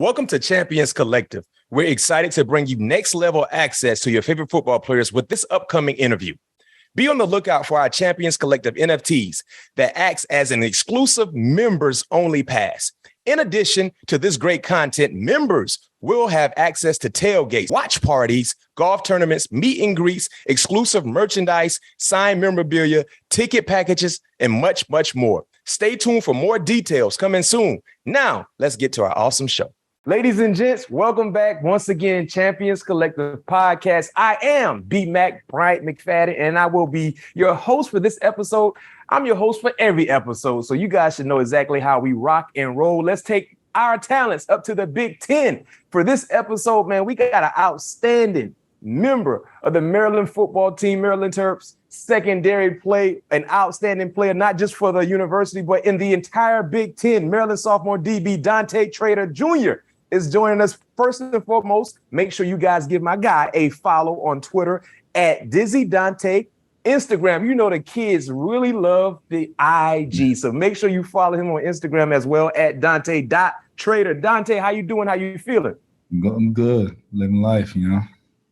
Welcome to Champions Collective. We're excited to bring you next level access to your favorite football players with this upcoming interview. Be on the lookout for our Champions Collective NFTs that acts as an exclusive members only pass. In addition to this great content, members will have access to tailgates, watch parties, golf tournaments, meet and greets, exclusive merchandise, signed memorabilia, ticket packages, and much, much more. Stay tuned for more details coming soon. Now, let's get to our awesome show. Ladies and gents, welcome back once again, Champions Collective Podcast. I am Bryant McFadden, and I will be your host for this episode. I'm your host for every episode, so you guys should know exactly how we rock and roll. Let's take our talents up to the Big Ten. For this episode, man, we got an outstanding member of the Maryland football team, Maryland Terps, secondary play, an outstanding player, not just for the university, but in the entire Big Ten. Maryland sophomore DB Dante Trader Jr. is joining us. First and foremost, make sure you guys give my guy a follow on Twitter at Dizzy Dante. Instagram, you know the kids really love the IG, so make sure you follow him on Instagram as well at Dante.Trader. Dante, how you doing? How you feeling? I'm good. Living life, you know.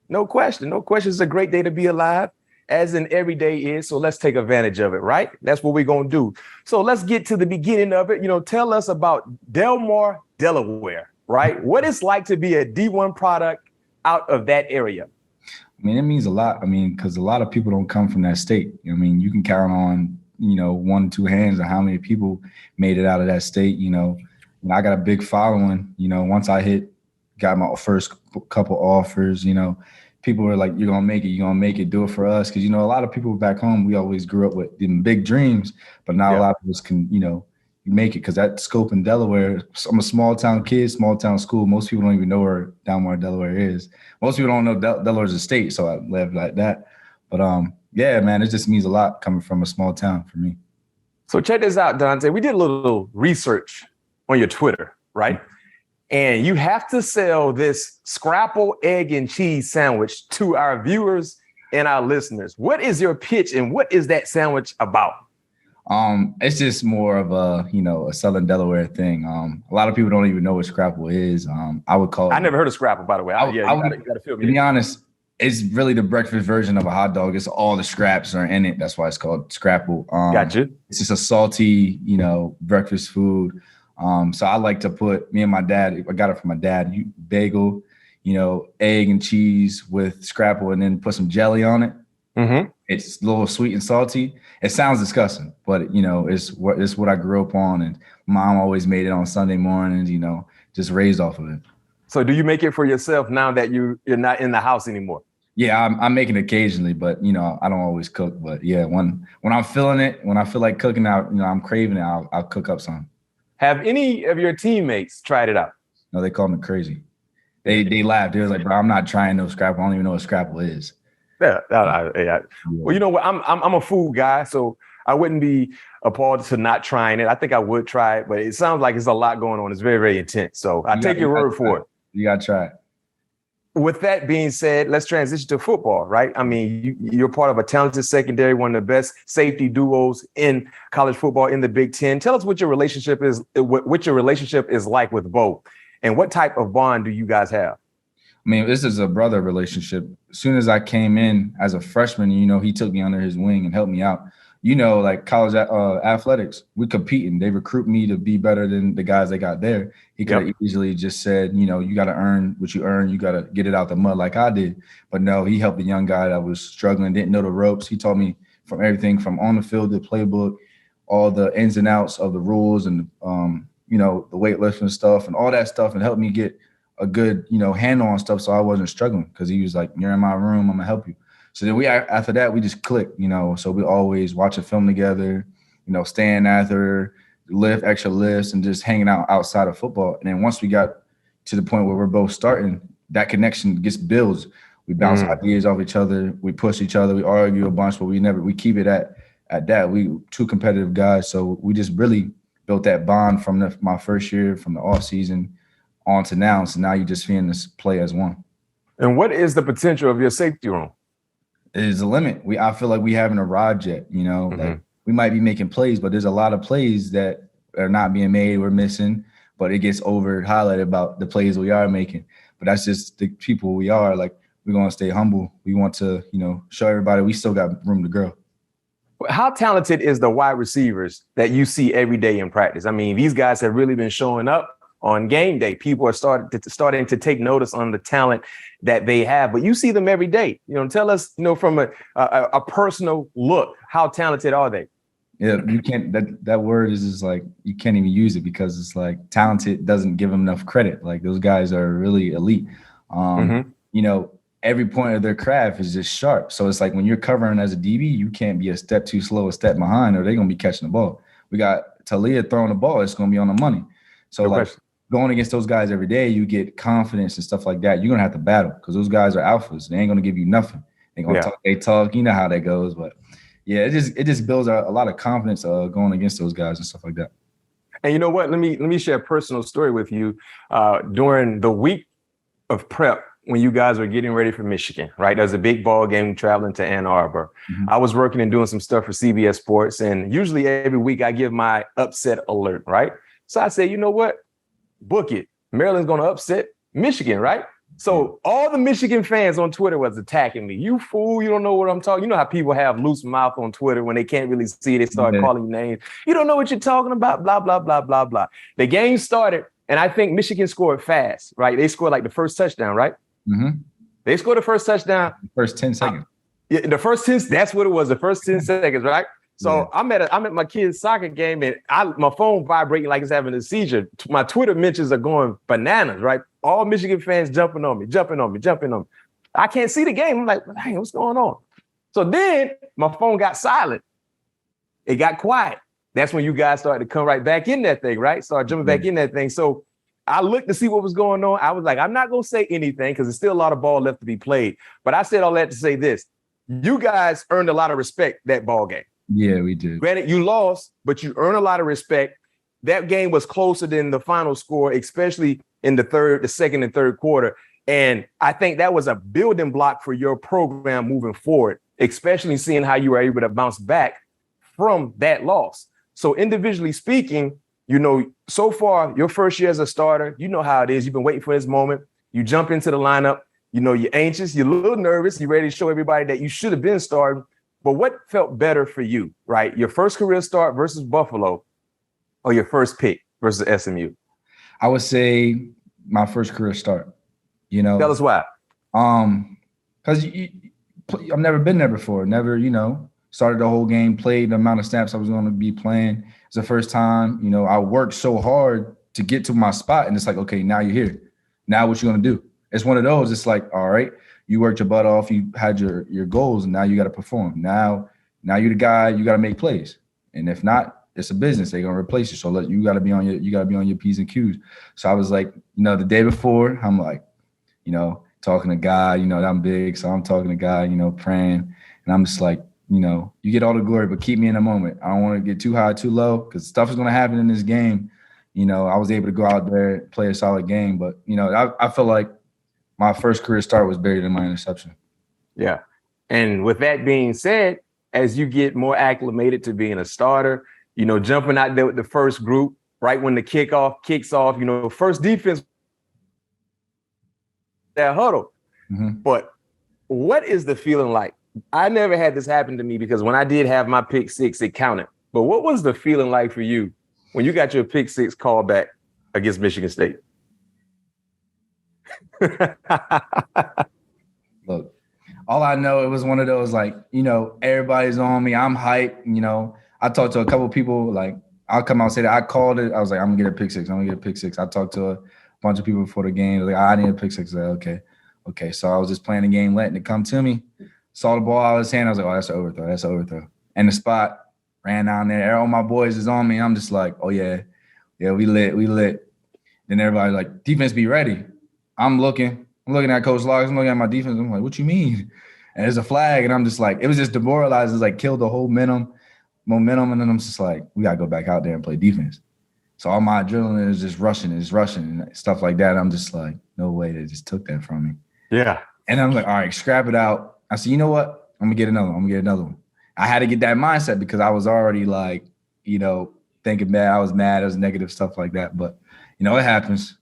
No question. It's a great day to be alive, as in every day is. So let's take advantage of it, right? That's what we're going to do. So let's get to the beginning of it. You know, tell us about Delaware, Delaware, right? What it's like to be a D1 product out of that area. I mean, it means a lot. I mean, because a lot of people don't come from that state. I mean, you can count on, one, two hands on how many people made it out of that state. And I got a big following. Once I got my first couple offers, people were like, you're going to make it, do it for us. Because, a lot of people back home, we always grew up with them big dreams, but not a lot of us can, make it, because that scope in Delaware, I'm a small town kid, small town school. Most people don't even know where Delaware, Delaware is. Most people don't know Delaware's a state, so I live like that. But yeah, man, it just means a lot coming from a small town for me. So check this out, Dante. We did a little research on your Twitter, right? And you have to sell this scrapple egg and cheese sandwich to our viewers and our listeners. What is your pitch and what is that sandwich about? It's just more of a Southern Delaware thing. A lot of people don't even know what scrapple is. I would call it. I never heard of scrapple, by the way. You gotta feel me. To be honest, it's really the breakfast version of a hot dog. It's all the scraps are in it. That's why it's called scrapple. Gotcha. It's just a salty, breakfast food. So I like to put, me and my dad, I got it from my dad, bagel, egg and cheese with scrapple and then put some jelly on it. Mm-hmm. It's a little sweet and salty. It sounds disgusting, but it's what I grew up on, and mom always made it on Sunday mornings. Just raised off of it. So, do you make it for yourself now that you're not in the house anymore? Yeah, I'm making it occasionally, but I don't always cook. But yeah, when I'm feeling it, when I feel like cooking out, I'm craving it, I'll cook up some. Have any of your teammates tried it out? No, they call me crazy. They laughed. They was like, "Bro, I'm not trying no scrapple. I don't even know what scrapple is." Yeah. Well, you know what? I'm a food guy, so I wouldn't be appalled to not trying it. I think I would try it, but it sounds like it's a lot going on. It's very, very intense. So I take your word for it. You gotta try it. With that being said, let's transition to football, right? I mean, you're part of a talented secondary, one of the best safety duos in college football in the Big Ten. Tell us what your relationship is, what your relationship is like with Beau, and what type of bond do you guys have? I mean, this is a brother relationship. As soon as I came in as a freshman, he took me under his wing and helped me out. Like college athletics, we competing. They recruit me to be better than the guys they got there. He could have easily just said, you got to earn what you earn. You got to get it out the mud like I did. But no, he helped the young guy that was struggling, didn't know the ropes. He taught me from everything from on the field, the playbook, all the ins and outs of the rules and, the weightlifting stuff and all that stuff, and helped me get a good, handle on stuff, so I wasn't struggling, because he was like, "You're in my room, I'm gonna help you." So then after that, we just clicked, so we always watch a film together, staying after, extra lifts, and just hanging out outside of football. And then once we got to the point where we're both starting, that connection gets built. We bounce ideas off each other, we push each other, we argue a bunch, but we keep it at that. We two competitive guys, so we just really built that bond from my first year, from the off season on to now. So now you're just feeling this play as one. And what is the potential of your safety room? It is a limit. I feel like we haven't arrived yet, like we might be making plays, but there's a lot of plays that are not being made. We're missing. but it gets highlighted about the plays we are making. But that's just the people we are. Like, we're going to stay humble. We want to, show everybody we still got room to grow. How talented is the wide receivers that you see every day in practice? I mean, these guys have really been showing up on game day. People are starting to take notice on the talent that they have, but you see them every day. Tell us, from a personal look, how talented are they? Yeah, you can't. That word is just like, you can't even use it, because it's like talented doesn't give them enough credit. Like, those guys are really elite. Every point of their craft is just sharp. So it's like, when you're covering as a DB, you can't be a step too slow, a step behind, or they're going to be catching the ball. We got Talia throwing the ball. It's going to be on the money. So going against those guys every day, you get confidence and stuff like that. You're going to have to battle, because those guys are alphas. They ain't going to give you nothing. They're going to talk. You know how that goes. But yeah, it just builds a lot of confidence going against those guys and stuff like that. And you know what? Let me share a personal story with you. During the week of prep, when you guys were getting ready for Michigan, right? There's a big ball game traveling to Ann Arbor. Mm-hmm. I was working and doing some stuff for CBS Sports. And usually every week I give my upset alert, right? So I say, you know what? Book it. Maryland's going to upset Michigan, right? So all the Michigan fans on Twitter was attacking me. You fool, you don't know what I'm talking. You know how people have loose mouth on Twitter when they can't really see, they start calling you names. You don't know what you're talking about, blah, blah, blah, blah, blah. The game started, and I think Michigan scored fast, right? They scored like the first touchdown, right? Mm-hmm. They scored the first touchdown. First 10 seconds. The first 10, that's what it was, the first 10 seconds, right? So I'm at my kid's soccer game, and my phone vibrating like it's having a seizure. My Twitter mentions are going bananas, right? All Michigan fans jumping on me. I can't see the game. I'm like, dang, what's going on? So then my phone got silent. It got quiet. That's when you guys started to come right back in that thing, right? Started jumping back in that thing. So I looked to see what was going on. I was like, I'm not going to say anything, because there's still a lot of ball left to be played. But I said all that to say this. You guys earned a lot of respect that ball game. Yeah, we did. Granted, you lost, but you earned a lot of respect. That game was closer than the final score, especially in the second and third quarter. And I think that was a building block for your program moving forward, especially seeing how you were able to bounce back from that loss. So individually speaking, so far, your first year as a starter, you know how it is. You've been waiting for this moment. You jump into the lineup. You're anxious. You're a little nervous. You're ready to show everybody that you should have been starting. But what felt better for you, right? Your first career start versus Buffalo, or your first pick versus SMU? I would say my first career start. Tell us why. Because I've never been there before. Never, started the whole game, played the amount of snaps I was going to be playing. It's the first time, I worked so hard to get to my spot, and it's like, okay, now you're here. Now what you going to do? It's one of those. It's like, all right, you worked your butt off, you had your goals, and now you got to perform. Now you're the guy. You got to make plays, and if not, it's a business. They're gonna replace you. So you got to be on your P's and Q's. So I was like, the day before, I'm like, talking to God. I'm big, so I'm talking to God. Praying, and I'm just like, you get all the glory, but keep me in the moment. I don't want to get too high, too low, because stuff is going to happen in this game. I was able to go out there and play a solid game, but, I feel like my first career start was buried in my interception. Yeah. And with that being said, as you get more acclimated to being a starter, jumping out there with the first group, right when the kickoff kicks off, first defense, that huddle. Mm-hmm. But what is the feeling like? I never had this happen to me, because when I did have my pick six, it counted. But what was the feeling like for you when you got your pick six call back against Michigan State? Look, all I know, it was one of those, like, everybody's on me. I'm hyped. I talked to a couple of people, like, I'll come out and say that I called it. I was like, I'm going to get a pick six. I talked to a bunch of people before the game. Like, I need a pick six. I was like, okay. So I was just playing the game, letting it come to me. Saw the ball out of his hand. I was like, oh, that's an overthrow. And the spot, ran down there. All my boys is on me. I'm just like, oh, yeah, we lit. Then everybody's like, defense be ready. I'm looking at Coach Loggs. I'm looking at my defense. I'm like, what you mean? And there's a flag. And I'm just like, it was just demoralizing. It's like killed the whole momentum. And then I'm just like, we got to go back out there and play defense. So all my adrenaline is just rushing and stuff like that. I'm just like, no way, they just took that from me. Yeah. And I'm like, all right, scrap it out. I said, you know what? I'm going to get another one. I had to get that mindset, because I was already like, thinking bad. I was mad. It was negative stuff like that. But, You know, it happens.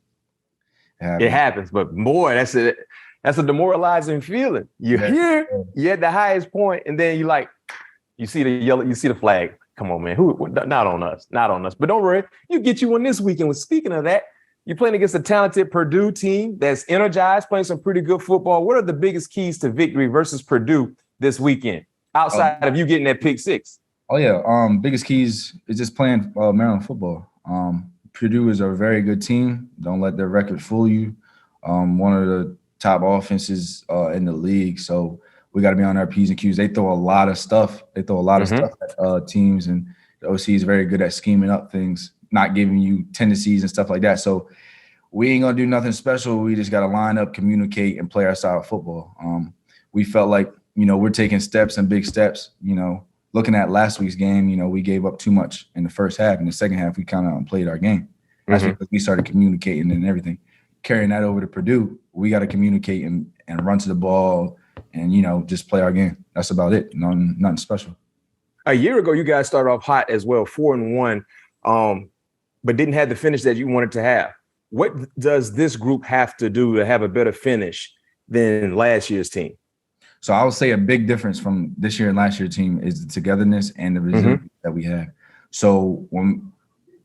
It happens, but boy, that's a demoralizing feeling. You're here, you're at the highest point, and then you see the yellow, you see the flag. Come on, man. Not on us. But don't worry, you get you one this weekend. Speaking of that, you're playing against a talented Purdue team that's energized, playing some pretty good football. What are the biggest keys to victory versus Purdue this weekend, outside of you getting that pick six? Oh, yeah. Biggest keys is just playing Maryland football. Purdue is a very good team. Don't let their record fool you. One of the top offenses in the league. So we got to be on our P's and Q's. They throw a lot of stuff. Stuff at teams, and the OC is very good at scheming up things, not giving you tendencies and stuff like that. So we ain't going to do nothing special. We just got to line up, communicate, and play our style of football. We felt like, we're taking steps and big steps. Looking at last week's game, we gave up too much in the first half. In the second half, we kind of played our game. That's because we started communicating and everything. Carrying that over to Purdue, we got to communicate and run to the ball and, just play our game. That's about it. Nothing special. A year ago, you guys started off hot as well, 4-1, but didn't have the finish that you wanted to have. What does this group have to do to have a better finish than last year's team? So I would say a big difference from this year and last year's team is the togetherness and the resilience that we have. So when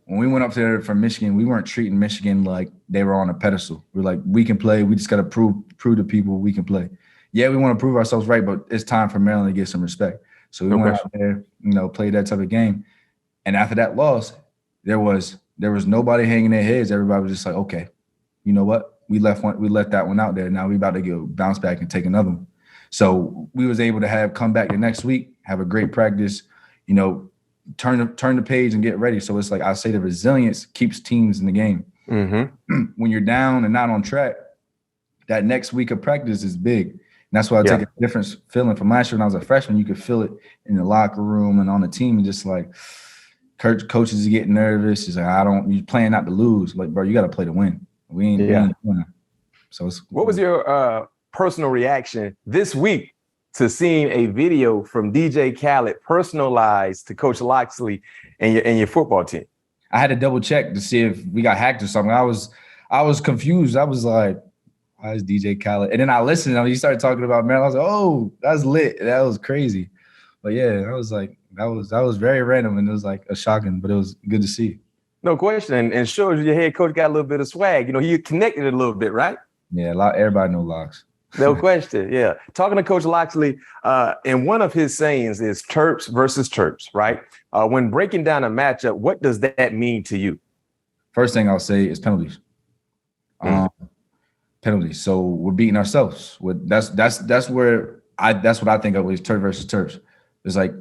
we went up there from Michigan, we weren't treating Michigan like they were on a pedestal. We're like, we can play. We just got to prove to people we can play. Yeah, we want to prove ourselves right, but it's time for Maryland to get some respect. So we went out there, played that type of game. And after that loss, there was nobody hanging their heads. Everybody was just like, okay, you know what? We let that one out there. Now we about to go bounce back and take another one. So we was able to come back the next week, have a great practice, turn the page and get ready. So it's like I say, the resilience keeps teams in the game. When you're down and not on track, that next week of practice is big. And that's why I take a different feeling from last year when I was a freshman. You could feel it in the locker room and on the team, and just like coaches are getting nervous. It's like, you're playing not to lose. Like, bro, you got to play to win. We ain't winning. So what was your personal reaction this week to seeing a video from DJ Khaled personalized to Coach Loxley and your football team? I had to double check to see if we got hacked or something. I was confused. I was like, why is DJ Khaled? And then I listened and he started talking about Maryland. I was like, oh, that's lit. That was crazy. But yeah, I was like, that was very random, and it was like a shocking, but it was good to see. No question. And shows your head coach got a little bit of swag. He connected it a little bit, right? Yeah, everybody know Locks. No question. Yeah. Talking to Coach Loxley, and one of his sayings is Terps versus Terps, right? When breaking down a matchup, what does that mean to you? First thing I'll say is penalties. Penalties. So we're beating ourselves. That's what I think of as Terps versus Terps. It's like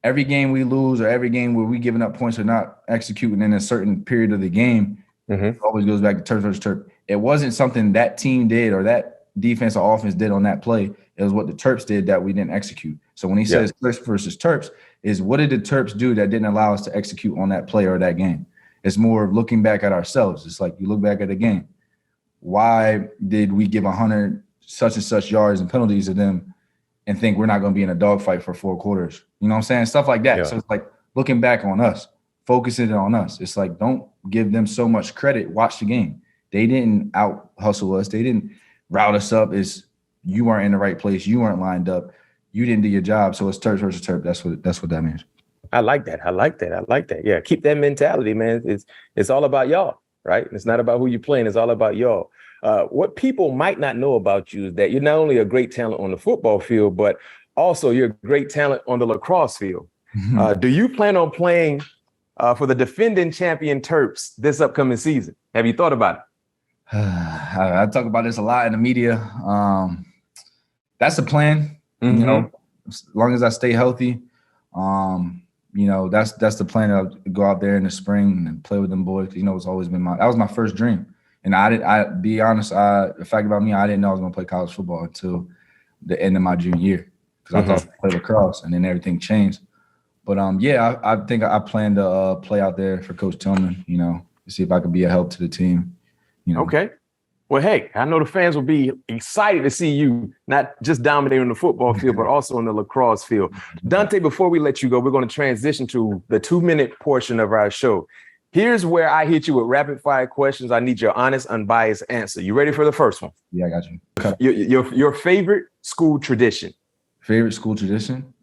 every game we lose or every game where we giving up points or not executing in a certain period of the game, it always goes back to Terps versus Terps. It wasn't something that team did or that defense or offense did on that play. It was what the Terps did that we didn't execute. So when he says Terps versus Terps, is what did the Terps do that didn't allow us to execute on that play or that game? It's more of looking back at ourselves. It's like you look back at the game. Why did we give 100 such and such yards and penalties to them and think we're not going to be in a dogfight for 4 quarters? You know what I'm saying? Stuff like that. Yeah. So it's like looking back on us, focusing on us. It's like, don't give them so much credit. Watch the game. They didn't out hustle us. They didn't route us up. You weren't in the right place. You weren't lined up. You didn't do your job. So it's Terps versus Terps. That's what that means. I like that. Yeah. Keep that mentality, man. It's all about y'all, right? It's not about who you're playing. It's all about y'all. What people might not know about you is that you're not only a great talent on the football field, but also you're a great talent on the lacrosse field. Do you plan on playing for the defending champion Terps this upcoming season? Have you thought about it? I talk about this a lot in the media. That's the plan. As long as I stay healthy, that's the plan. I'll go out there in the spring and play with them boys. It's always been that was my first dream. And be honest, the fact about me, I didn't know I was going to play college football until the end of my junior year because I thought I played lacrosse, and then everything changed. But I think I plan to play out there for Coach Tillman, to see if I could be a help to the team. Okay. Well, hey, I know the fans will be excited to see you not just dominating the football field, but also on the lacrosse field. Dante, before we let you go, we're going to transition to the 2-minute portion of our show. Here's where I hit you with rapid fire questions. I need your honest, unbiased answer. You ready for the first one? Yeah, I got you. Okay. Your favorite school tradition? Favorite school tradition?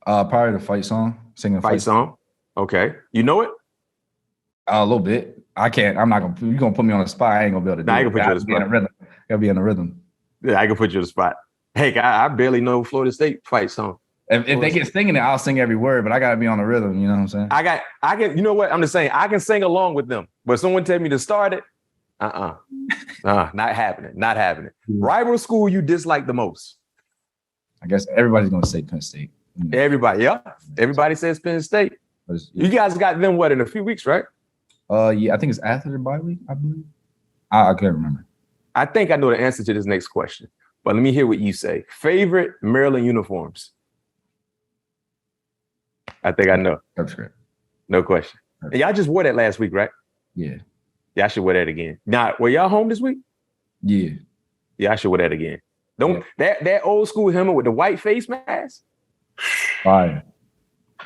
Probably the fight song. Singing a Fight song. Okay. You know it? A little bit. I can't. I'm not gonna. You're gonna put me on the spot. I ain't gonna be able to do it. I can put you on the spot. Gotta be in the rhythm. Yeah, I can put you on the spot. Hey, I barely know Florida State fight song. If they get singing it, I'll sing every word, but I gotta be on the rhythm. You know what I'm saying? I can. You know what? I'm just saying I can sing along with them, but someone tell me to start it. Not happening. Not happening. Rival school you dislike the most? I guess everybody's gonna say Penn State. Everybody, yeah. Everybody says Penn State. You guys got them in a few weeks, right? Yeah, I think it's after the bye week, I believe. I can't remember. I think I know the answer to this next question, but let me hear what you say. Favorite Maryland uniforms? I think I know. That's great. No question. And y'all just wore that last week, right? Yeah. Yeah, I should wear that again. Now, were y'all home this week? Yeah. Yeah, I should wear that again. That old school helmet with the white face mask? Fire.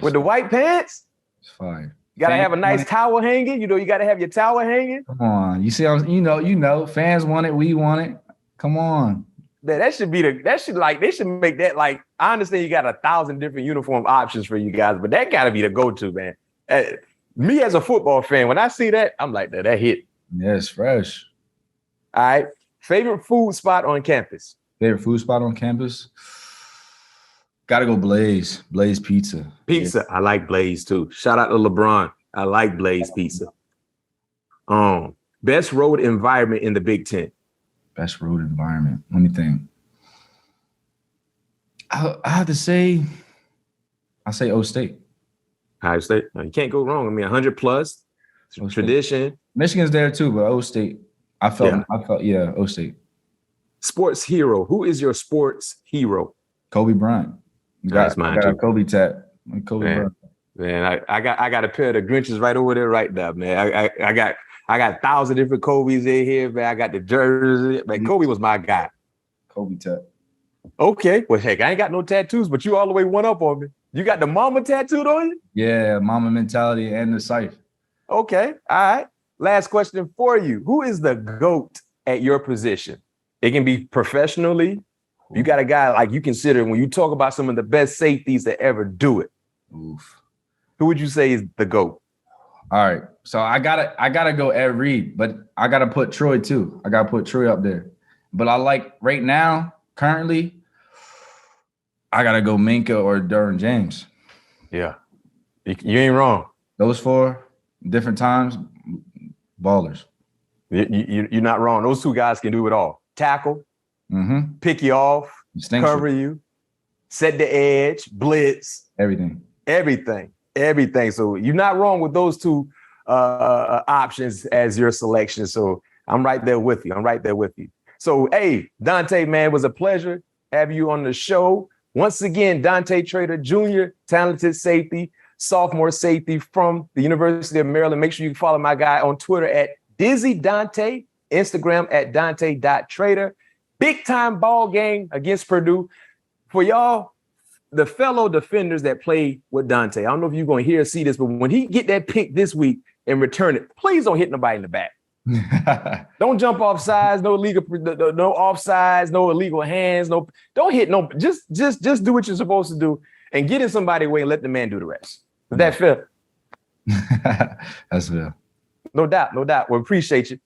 With the white pants? It's fire. You gotta have a nice towel hanging. You gotta have your towel hanging. Come on. You see, you know, fans want it, we want it. Come on. They should make that like, I understand you got 1,000 different uniform options for you guys, but that gotta be the go-to, man. Me as a football fan, when I see that, I'm like, that hit. Yeah, it's fresh. All right. Favorite food spot on campus? Favorite food spot on campus? Gotta go Blaze. Blaze Pizza. Pizza. Yeah. I like Blaze too. Shout out to LeBron. I like Blaze Pizza. Best road environment in the Big Ten. Best road environment. Let me think. I have to say, I'll say O State. Ohio State. No, you can't go wrong. I mean, 100 plus tradition. Michigan's there too, but O State. I felt, O State. Sports hero. Who is your sports hero? Kobe Bryant. That's mine too. A Kobe tat. Kobe Man, I got a pair of the Grinches right over there right now, man. I got 1,000 different Kobe's in here, man. I got the jersey. Man, Kobe was my guy. Kobe tat. Okay. Well, heck, I ain't got no tattoos, but you all the way one up on me. You got the mama tattooed on you? Yeah, mama mentality and the scythe. Okay. All right. Last question for you. Who is the GOAT at your position? It can be professionally. You got a guy like you consider when you talk about some of the best safeties that ever do it. Oof. Who would you say is the GOAT? All right. So I gotta go Ed Reed, but I gotta put Troy too. I gotta put Troy up there. But I like right now, currently, I gotta go Minka or Derwin James. Yeah. You ain't wrong. Those four, different times, ballers. You're not wrong. Those two guys can do it all. Tackle, pick you off, cover you, set the edge, blitz. Everything. So you're not wrong with those two options as your selection. So I'm right there with you. So, hey, Dante, man, it was a pleasure having you on the show. Once again, Dante Trader Jr., talented safety, sophomore safety from the University of Maryland. Make sure you follow my guy on Twitter at Dizzy Dante, Instagram at Dante.Trader. Big time ball game against Purdue. For y'all, the fellow defenders that play with Dante, I don't know if you're going to hear or see this, but when he get that pick this week and return it, please don't hit nobody in the back. Don't jump off sides, no offsides, no illegal hands, don't hit no. Just do what you're supposed to do and get in somebody's way and let the man do the rest. Is that fair? That's fair. No doubt. We appreciate you.